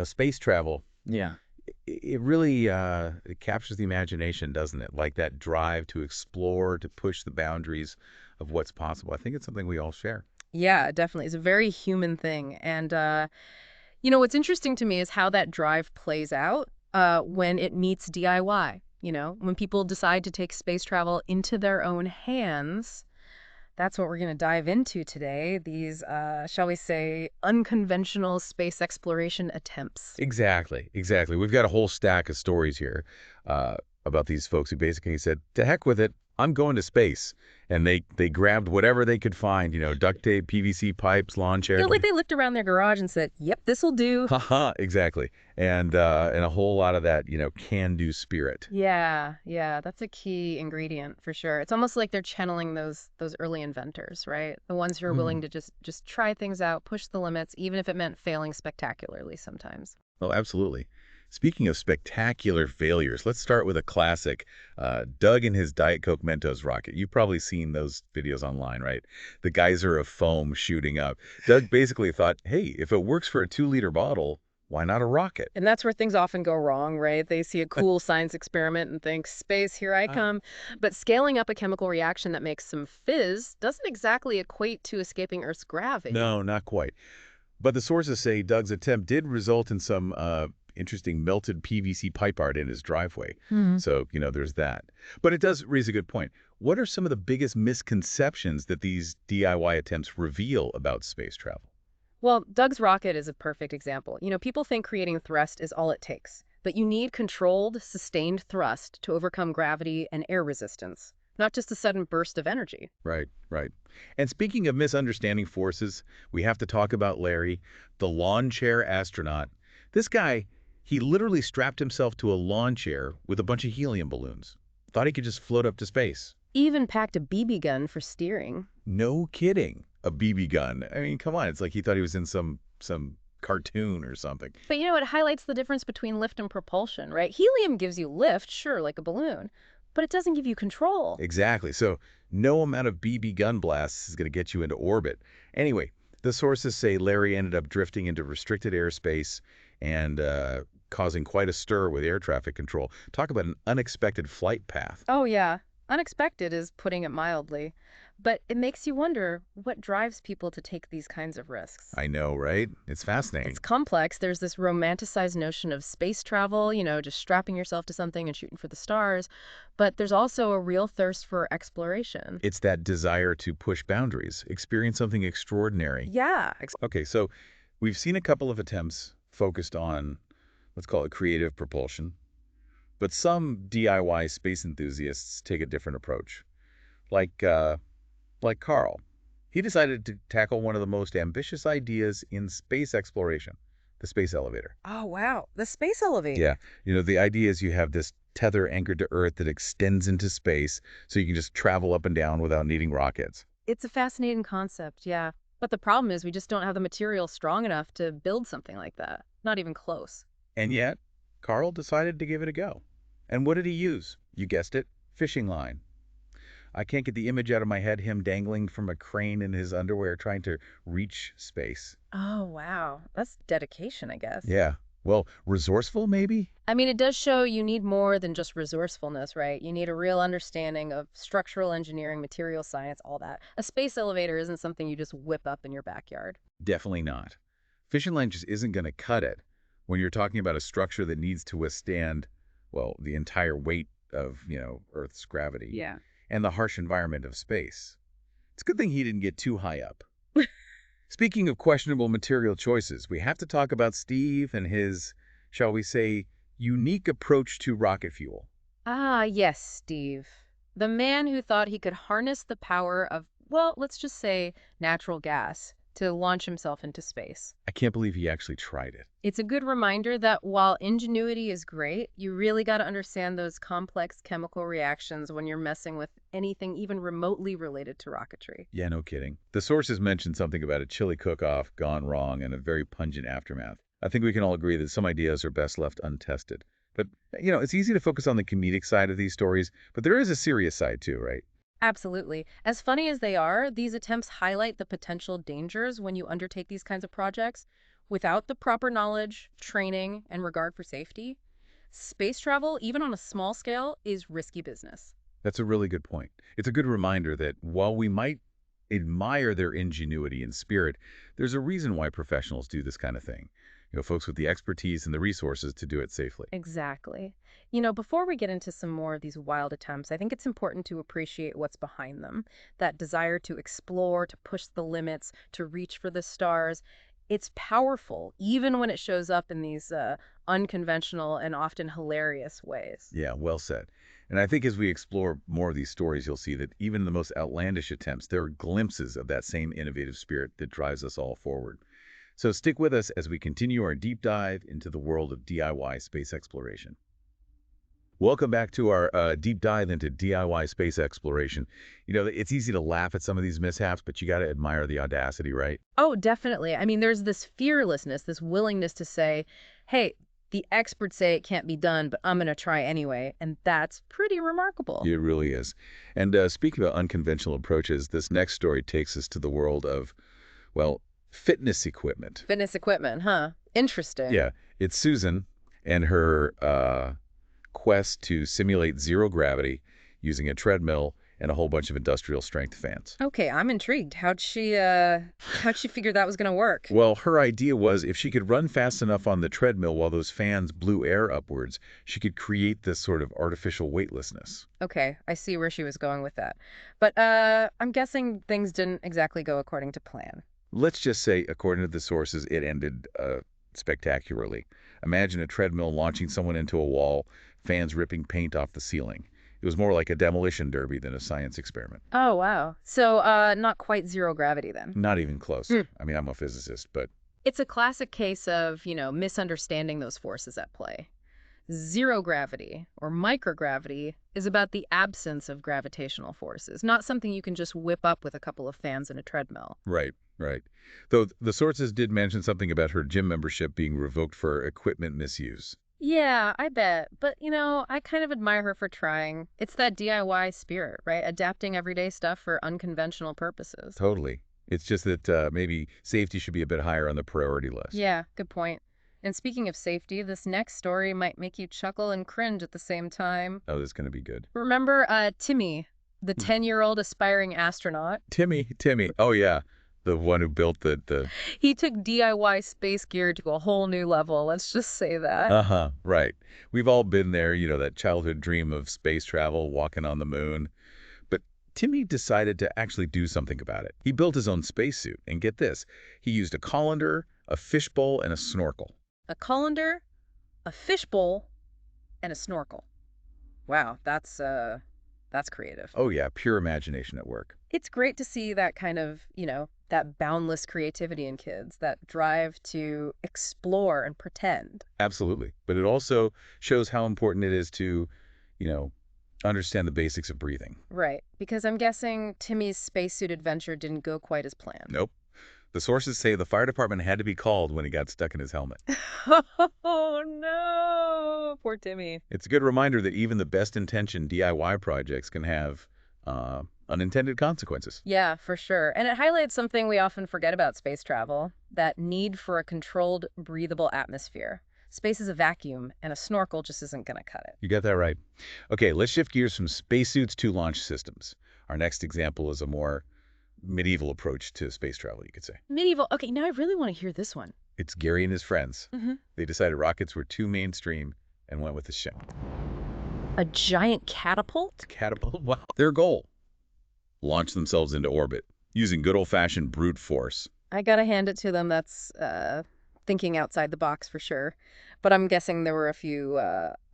Space travel, Yeah. it really it captures the imagination, doesn't it? Like that drive to explore, to push the boundaries of what's possible. I think it's something we all share. Yeah, definitely. It's a very human thing. And, what's interesting to me is how that drive plays out when it meets DIY. When people decide to take space travel into their own hands. That's what we're going to dive into today. These, shall we say, unconventional space exploration attempts. Exactly, exactly. We've got a whole stack of stories here uh, about these folks who basically said, "To heck with it, I'm going to space," and they grabbed whatever they could find, duct tape, PVC pipes, lawn chairs. Like they looked around their garage and said, yep, this'll do. Haha, exactly, and a whole lot of that, can-do spirit. Yeah, yeah, that's a key ingredient for sure. It's almost like they're channeling those early inventors, right? The ones who are willing Mm. to just try things out, push the limits, even if it meant failing spectacularly sometimes. Oh, absolutely. Speaking of spectacular failures, let's start with a classic. Doug and his Diet Coke Mentos rocket. You've probably seen those videos online, right? The geyser of foam shooting up. Doug basically thought, hey, if it works for a 2-liter bottle, why not a rocket? And that's where things often go wrong, right? They see a cool science experiment and think, space, here I Uh, come. But scaling up a chemical reaction that makes some fizz doesn't exactly equate to escaping Earth's gravity. no, not quite. But the sources say Doug's attempt did result in some interesting melted PVC pipe art in his driveway. So, there's that. But it does raise a good point. What are some of the biggest misconceptions that these DIY attempts reveal about space travel? Well, Doug's rocket is a perfect example. People think creating thrust is all it takes, but you need controlled, sustained thrust to overcome gravity and air resistance, not just a sudden burst of energy. Right, right. And speaking of misunderstanding forces, we have to talk about Larry, the lawn chair astronaut. This guy, he literally strapped himself to a lawn chair with a bunch of helium balloons. Thought he could just float up to space. Even packed a BB gun for steering. No kidding. A BB gun. I mean, come on. It's like he thought he was in some cartoon or something. But it highlights the difference between lift and propulsion, right? Helium gives you lift, sure, like a balloon, but it doesn't give you control. Exactly. So no amount of BB gun blasts is going to get you into orbit. Anyway, the sources say Larry ended up drifting into restricted airspace and causing quite a stir with air traffic control. Talk about an unexpected flight path. Oh, yeah. Unexpected is putting it mildly. But it makes you wonder what drives people to take these kinds of risks. I know, right? It's fascinating. It's complex. There's this romanticized notion of space travel, just strapping yourself to something and shooting for the stars. But there's also a real thirst for exploration. It's that desire to push boundaries, experience something extraordinary. Yeah. Okay, so we've seen a couple of attempts focused on, let's call it creative propulsion, but some DIY space enthusiasts take a different approach. Like, uh, like Carl. He decided to tackle one of the most ambitious ideas in space exploration, the space elevator. Oh, wow. The space Yeah, elevator. the idea is you have this tether anchored to Earth that extends into space so you can just travel up and down without needing rockets. It's a fascinating concept, yeah. But the problem is we just don't have the material strong enough to build something like that. Not even close. And yet, Carl decided to give it a go. And what did he use? You guessed it, fishing line. I can't get the image out of my head, him dangling from a crane in his underwear trying to reach space. Oh, wow. That's dedication, I guess. Yeah. Well, resourceful, maybe? I mean, it does show you need more than just resourcefulness, right? You need a real understanding of structural engineering, material science, all that. A space elevator isn't something you just whip up in your backyard. Definitely not. Fishing line just isn't going to cut it when you're talking about a structure that needs to withstand, well, the entire weight of, Earth's gravity Yeah. and the harsh environment of space. It's a good thing he didn't get too high up. Speaking of questionable material choices, we have to talk about Steve and his, shall we say, unique approach to rocket fuel. Ah, yes, Steve. The man who thought he could harness the power of, well, let's just say natural gas to launch himself into space. I can't believe he actually tried it. It's a good reminder that while ingenuity is great, you really got to understand those complex chemical reactions when you're messing with anything even remotely related to rocketry. Yeah, no kidding. The sources mentioned something about a chili cook-off gone wrong and a very pungent aftermath. I think we can all agree that some ideas are best left untested. But, it's easy to focus on the comedic side of these stories, but there is a serious side too, right? Absolutely. As funny as they are, these attempts highlight the potential dangers when you undertake these kinds of projects. Without the proper knowledge, training, and regard for safety, space travel, even on a small scale, is risky business. That's a really good point. It's a good reminder that while we might admire their ingenuity and spirit, there's a reason why professionals do this kind of thing. Folks with the expertise and the resources to do it safely. Exactly. Before we get into some more of these wild attempts, I think it's important to appreciate what's behind them. That desire to explore, to push the limits, to reach for the stars. It's powerful, even when it shows up in these unconventional and often hilarious ways. Yeah, well said. And I think as we explore more of these stories, you'll see that even in the most outlandish attempts, there are glimpses of that same innovative spirit that drives us all forward. So stick with us as we continue our deep dive into the world of DIY space exploration. Welcome back to our deep dive into DIY space exploration. It's easy to laugh at some of these mishaps, but you got to admire the audacity, right? Oh, definitely. I mean, there's this fearlessness, this willingness to say, hey, the experts say it can't be done, but I'm going to try anyway. And that's pretty remarkable. It really is. And speaking of unconventional approaches, this next story takes us to the world of, well, fitness equipment. Fitness equipment, huh? Interesting. Yeah, it's Susan and her quest to simulate zero gravity using a treadmill and a whole bunch of industrial strength fans. Okay, I'm intrigued. How'd she figure that was gonna work? Well, her idea was if she could run fast enough on the treadmill while those fans blew air upwards, she could create this sort of artificial weightlessness. Okay, I see where she was going with that. But I'm guessing things didn't exactly go according to plan. Let's just say, according to the sources, it ended spectacularly. Imagine a treadmill launching someone into a wall, fans ripping paint off the ceiling. It was more like a demolition derby than a science experiment. Oh, wow. So, not quite zero gravity then. Not even close. Hmm. I mean, I'm a physicist, but It's a classic case of, misunderstanding those forces at play. Zero gravity, or microgravity, is about the absence of gravitational forces, not something you can just whip up with a couple of fans and a treadmill. right, right. Though the sources did mention something about her gym membership being revoked for equipment misuse. Yeah, I bet. But, I kind of admire her for trying. It's that DIY spirit, right? Adapting everyday stuff for unconventional purposes. Totally. It's just that maybe safety should be a bit higher on the priority list. Yeah, good point. And speaking of safety, this next story might make you chuckle and cringe at the same time. Oh, this is going to be good. Remember Timmy, the 10-year-old aspiring astronaut? Timmy. Oh, yeah. The one who built the... He took DIY space gear to a whole new level, let's just say that. Uh-huh, right. We've all been there, that childhood dream of space travel, walking on the moon. But Timmy decided to actually do something about it. He built his own spacesuit, and get this, he used a colander, a fishbowl, and a snorkel. A colander, a fishbowl, and a snorkel. Wow, that's creative. Oh yeah, pure imagination at work. It's great to see that kind of, that boundless creativity in kids, that drive to explore and pretend. Absolutely. But it also shows how important it is to, you know, understand the basics of breathing. Right, because I'm guessing Timmy's spacesuit adventure didn't go quite as planned. Nope. The sources say the fire department had to be called when he got stuck in his helmet. Oh no, poor Timmy. It's a good reminder that even the best-intentioned DIY projects can have unintended consequences. Yeah, for sure. And it highlights something we often forget about space travel, that need for a controlled, breathable atmosphere. Space is a vacuum, and a snorkel just isn't going to cut it. You got that right. Okay, let's shift gears from spacesuits to launch systems. Our next example is a more medieval approach to space travel, you could say. Medieval. Okay, now I really want to hear this one. It's Gary and his friends. Mm-hmm. They decided rockets were too mainstream and went with the ship. A giant catapult? Catapult? Wow. Their goal, launch themselves into orbit using good old-fashioned brute force. I gotta hand it to them. That's thinking outside the box for sure. But I'm guessing there were a few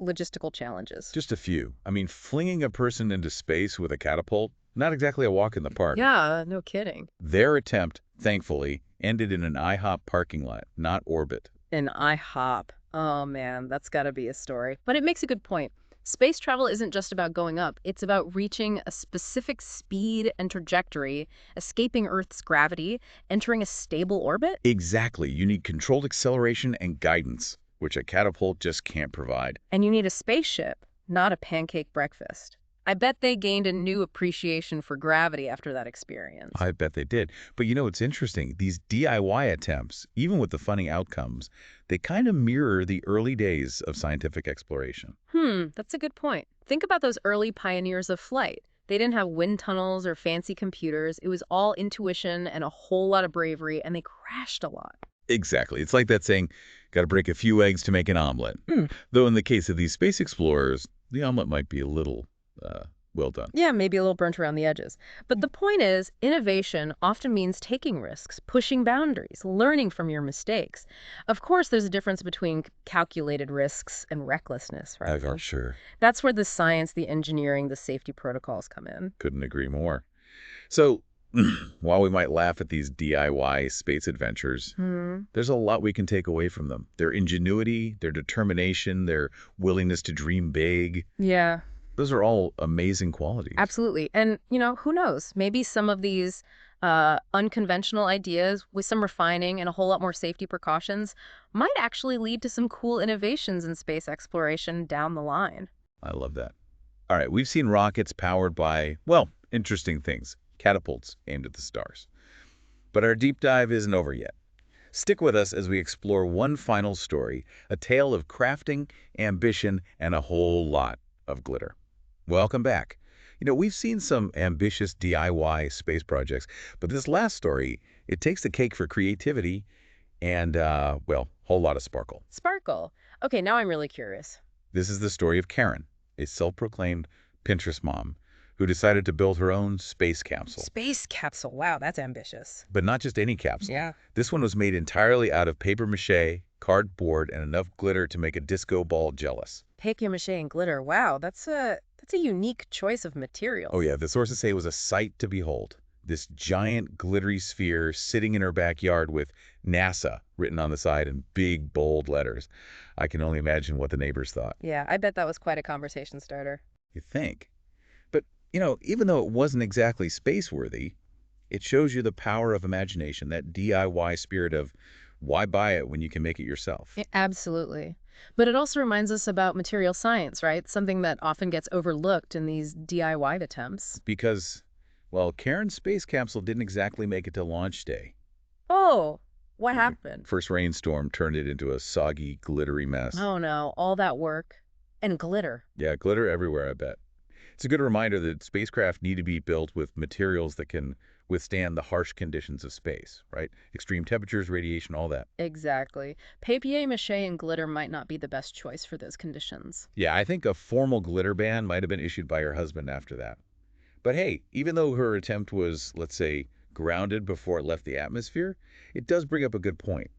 logistical challenges. Just a few. I mean, flinging a person into space with a catapult, not exactly a walk in the park. Yeah, no kidding. Their attempt, thankfully, ended in an IHOP parking lot, not orbit. An IHOP. Oh man, that's gotta be a story. But it makes a good point. Space travel isn't just about going up. It's about reaching a specific speed and trajectory, escaping Earth's gravity, entering a stable orbit. Exactly. You need controlled acceleration and guidance, which a catapult just can't provide. And you need a spaceship, not a pancake breakfast. I bet they gained a new appreciation for gravity after that experience. I bet they did. But it's interesting. These DIY attempts, even with the funny outcomes, they kind of mirror the early days of scientific exploration. That's a good point. Think about those early pioneers of flight. They didn't have wind tunnels or fancy computers. It was all intuition and a whole lot of bravery, and they crashed a lot. Exactly. It's like that saying, got to break a few eggs to make an omelet. Though in the case of these space explorers, the omelet might be a little uh, well done. Yeah, maybe a little burnt around the edges. But the point is, innovation often means taking risks, pushing boundaries, learning from your mistakes. Of course, there's a difference between calculated risks and recklessness, right? Sure. That's where the science, the engineering, the safety protocols come in. Couldn't agree more. So, while we might laugh at these DIY space adventures, Hmm. there's a lot we can take away from them. Their ingenuity, their determination, their willingness to dream big. Yeah, Those are all amazing qualities. absolutely. And, who knows? Maybe some of these unconventional ideas with some refining and a whole lot more safety precautions might actually lead to some cool innovations in space exploration down the line. I love that. All right, we've seen rockets powered by, well, interesting things. Catapults aimed at the stars. But our deep dive isn't over yet. Stick with us as we explore one final story, a tale of crafting, ambition, and a whole lot of glitter. Welcome back. We've seen some ambitious DIY space projects, but this last story, it takes the cake for creativity and, well, whole lot of sparkle. Sparkle. Okay, now I'm really curious. This is the story of Karen, a self-proclaimed Pinterest mom who decided to build her own space capsule. Space capsule. Wow, that's ambitious. But not just any capsule. Yeah. This one was made entirely out of paper mache, cardboard, and enough glitter to make a disco ball jealous. Papier-mâché and glitter. Wow, that's a unique choice of materials. Oh yeah, the sources say it was a sight to behold. This giant glittery sphere sitting in her backyard with NASA written on the side in big, bold letters. I can only imagine what the neighbors thought. Yeah, I bet that was quite a conversation starter. You think? But, even though it wasn't exactly space-worthy, it shows you the power of imagination, that DIY spirit of why buy it when you can make it yourself? Yeah, absolutely. But it also reminds us about material science, right? Something that often gets overlooked in these DIY attempts. Because, well, Karen's space capsule didn't exactly make it to launch day. Oh, what happened? First rainstorm turned it into a soggy, glittery mess. Oh no, all that work and glitter. Yeah, glitter everywhere, I bet. It's a good reminder that spacecraft need to be built with materials that can withstand the harsh conditions of space, right? Extreme temperatures, radiation, all that. Exactly. Papier-mâché and glitter might not be the best choice for those conditions. Yeah, I think a formal glitter ban might have been issued by her husband after that. But hey, even though her attempt was, let's say, grounded before it left the atmosphere, it does bring up a good point.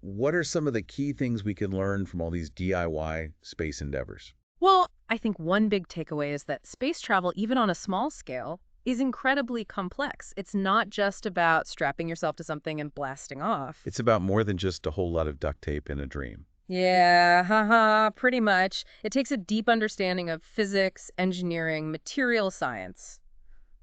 What are some of the key things we can learn from all these DIY space endeavors? Well, I think one big takeaway is that space travel, even on a small scale, is incredibly complex. It's not just about strapping yourself to something and blasting off. It's about more than just a whole lot of duct tape and a dream. Yeah, haha, pretty much. It takes a deep understanding of physics, engineering, material science,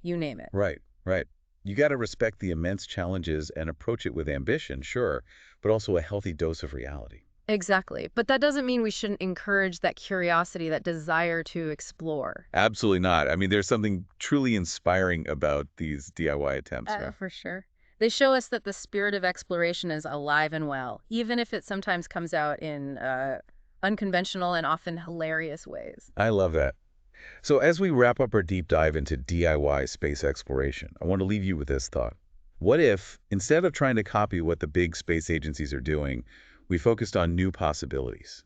you name it. Right, right. You got to respect the immense challenges and approach it with ambition, sure, but also a healthy dose of reality. Exactly. But that doesn't mean we shouldn't encourage that curiosity, that desire to explore. Absolutely not. I mean, there's something truly inspiring about these DIY attempts, right? For sure. They show us that the spirit of exploration is alive and well, even if it sometimes comes out in unconventional and often hilarious ways. I love that. So as we wrap up our deep dive into DIY space exploration, I want to leave you with this thought. What if, instead of trying to copy what the big space agencies are doing, we focused on new possibilities,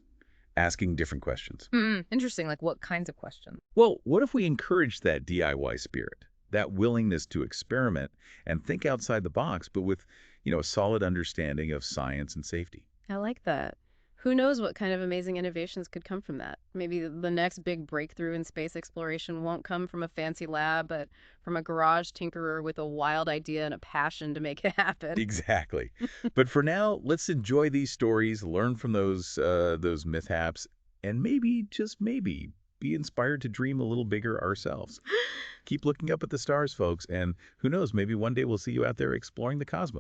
asking different questions? Interesting. Like what kinds of questions? Well, what if we encouraged that DIY spirit, that willingness to experiment and think outside the box, but with, a solid understanding of science and safety? I like that. Who knows what kind of amazing innovations could come from that? Maybe the next big breakthrough in space exploration won't come from a fancy lab, but from a garage tinkerer with a wild idea and a passion to make it happen. Exactly. But for now, let's enjoy these stories, learn from those mishaps, and maybe, just maybe, be inspired to dream a little bigger ourselves. Keep looking up at the stars, folks, and who knows, maybe one day we'll see you out there exploring the cosmos.